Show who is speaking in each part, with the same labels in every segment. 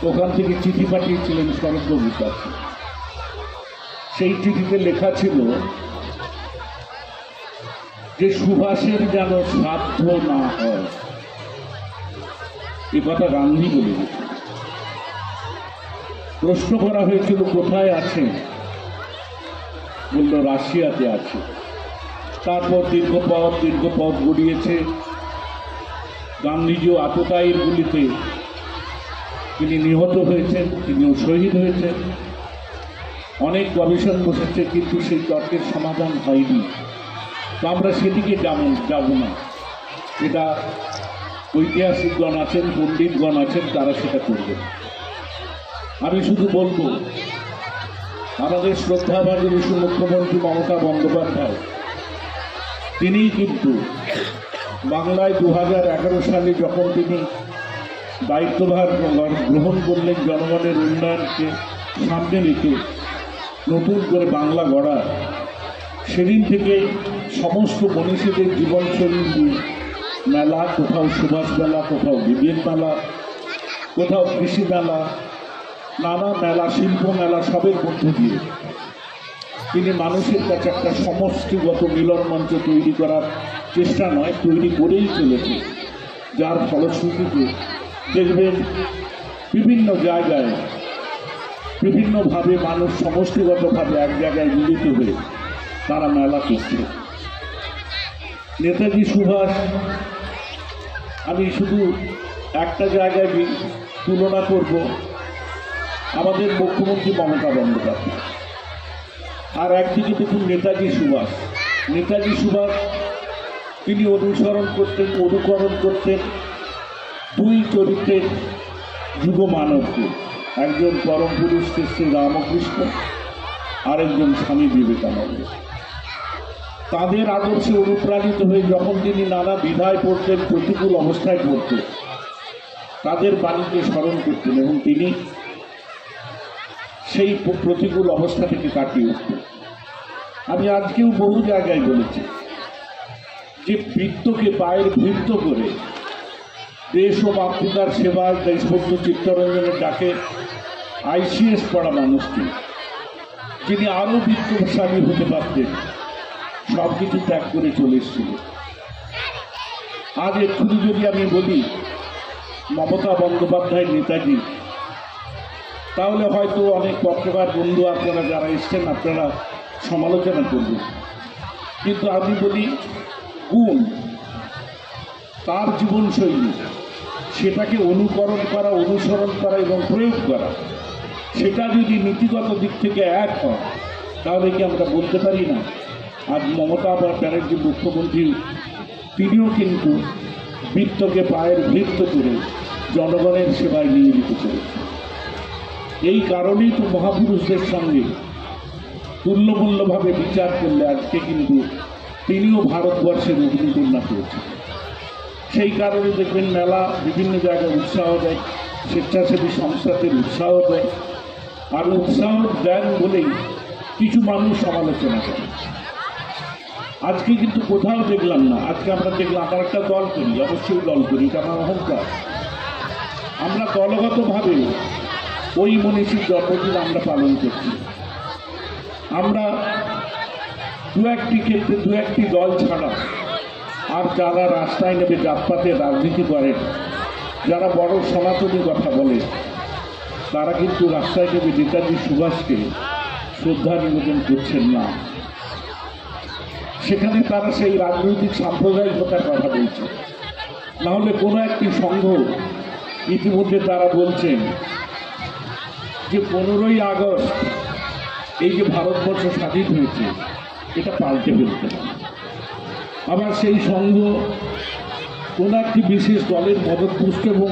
Speaker 1: ওখান থেকে চিঠি পাঠিয়েছিলেন শরৎবাবুর কাছে। সেই চিঠিতে লেখা ছিল যে সুভাষের যেন সাধ্য না হয়, এ কথা গান্ধী বলে গেছে। প্রশ্ন করা হয়েছিল কোথায় আছে, বলল রাশিয়াতে আছে। তারপর দীর্ঘ পথ গড়িয়েছে। গান্ধীজিও আততায়ীর গুলিতে তিনি নিহত হয়েছেন, তিনিও শহীদ হয়েছেন। অনেক গবেষণ বসেছে, কিন্তু সেই তর্কের সমাধান হয়নি। তো আমরা সেদিকে যাব না। এটা ঐতিহাসিকগণ আছেন, পণ্ডিতগণ আছেন, তারা সেটা করবেন। আমি শুধু বলবো, আমাদের শ্রদ্ধাভাজন মুখ্যমন্ত্রী মমতা বন্দ্যোপাধ্যায় তিনিই কিন্তু বাংলায় 2011 সালে যখন তিনি দায়িত্বভার গ্রহণ করলেন, জনগণের উন্নয়নকে সামনে রেখে নতুন করে বাংলা গড়া, সেদিন থেকে সমস্ত মনীষীদের জীবনশৈলী নিয়ে মেলা, কোথাও সুভাষ মেলা, কোথাও বিবিএন মেলা, কোথাও কৃষি মেলা, নানা মেলা, শিল্প মেলা, সবের মধ্য দিয়ে তিনি মানুষের কাছে একটা সমষ্টিগত মিলন মঞ্চ তৈরি করার চেষ্টা নয়, তৈরি করেই চলেছে। যার ফলশ্রুতিতে দেখবেন বিভিন্ন জায়গায় বিভিন্নভাবে মানুষ সমষ্টিগতভাবে এক জায়গায় মিলিত হয়ে তারা মেলা করছে। নেতাজি সুভাষ, আমি শুধু একটা জায়গায় তুলনা করব, আমাদের মুখ্যমন্ত্রী মমতা বন্দ্যোপাধ্যায়। আর একদিকে দেখুন নেতাজি সুভাষ। নেতাজি সুভাষ তিনি অনুকরণ করতেন দুই চরিত্রের যুগ মানবকে, একজন পরম পুরুষ শ্রী রামকৃষ্ণ, আরেকজন স্বামী বিবেকানন্দ। তাদের আদর্শে অনুপ্রাণিত হয়ে যখন তিনি নানা বিধায় পড়তেন, প্রতিকূল অবস্থায় পড়তেন, তাদের বাণীকে স্মরণ করতেন এবং তিনি সেই প্রতিকূল অবস্থা থেকে কাটিয়ে উঠতেন। আমি আজকেও বহু জায়গায় বলেছি যে বৃত্তকে পায়ের বৃত্ত করে দেশ ও মাতৃকার সেবায় দেশবন্ধু চিত্তরঞ্জনের ডাকে ICS পড়া মানুষটি, যিনি আরও বিত্তশালী হতে পারতেন, সব কিছু ত্যাগ করে চলে এসেছিল। আজ এক্ষুনি যদি আমি বলি মমতা বন্দ্যোপাধ্যায় নেতাজি, তাহলে হয়তো অনেক পত্রকার বন্ধু আপনারা যারা এসছেন আপনারা সমালোচনা করবেন, কিন্তু আমি বলি গুণ, তার জীবনশৈলী, সেটাকে অনুসরণ করা এবং প্রয়োগ করা, সেটা যদি নীতিগত দিক থেকে এক হয়, তাহলে কি আমরা বলতে পারি না আজ মমতা ব্যানার্জি মুখ্যমন্ত্রী তিনিও কিন্তু বৃত্তকে পায়ের বৃত্ত করে জনগণের সেবায় নিয়োজিত করেছেন। এই কারণেই তো মহাপুরুষদের সঙ্গে তুল্যমূল্যভাবে বিচার করলে আজকে কিন্তু তিনিও ভারতবর্ষের অগ্নিকন্যা পেয়েছেন। সেই কারণে দেখবেন মেলা বিভিন্ন জায়গায় উৎসাহ দেয়, স্বেচ্ছাসেবী সংস্থাদের উৎসাহ দেয়, আর উৎসাহ দেন বলেই কিছু মানুষ সমালোচনা করে। আজকে কিন্তু কোথাও দেখলাম না, আজকে আমরা দেখলাম, আমরা একটা দল করি, অবশ্যই দল করি, এটা আমার অহংকার। আমরা দলগতভাবে ওই মনীষীর জন্মদিন আমরা পালন করছি। আমরা দু একটি দল ছাড়া আর যারা রাস্তায় নেমে জাতপাতের রাজনীতি করেন, যারা বড় সনাতনী কথা বলে, তারা কিন্তু রাস্তায় নেমে নেতাজি সুভাষকে শ্রদ্ধা নিবেদন করছেন না। সেখানে তারা সেই রাজনৈতিক সাম্প্রদায়িকতার কথা বলছে। নাহলে কোনো একটি সংঘ ইতিমধ্যে তারা বলছেন যে 15ই আগস্ট এই যে ভারতবর্ষ স্বাধীন হয়েছে, এটা পাল্টে ফেলতে হবে। আবার সেই সংঘ কোন একটি বিশেষ দলের মদতপুষ্ট এবং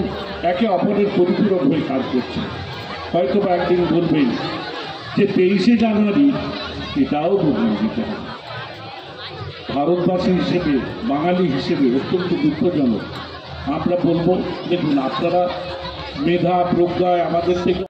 Speaker 1: একে অপরের পরিপূরক হয়ে কাজ করছে। হয়তো বা একদিন বলবেন যে 23শে জানুয়ারি এটাও বদলে দিতে হবে। ভারতবাসী হিসেবে, বাঙালি হিসেবে অত্যন্ত দুঃখজনক। আমরা বলবো, দেখুন আপনারা মেধা প্রজ্ঞায় আমাদের থেকে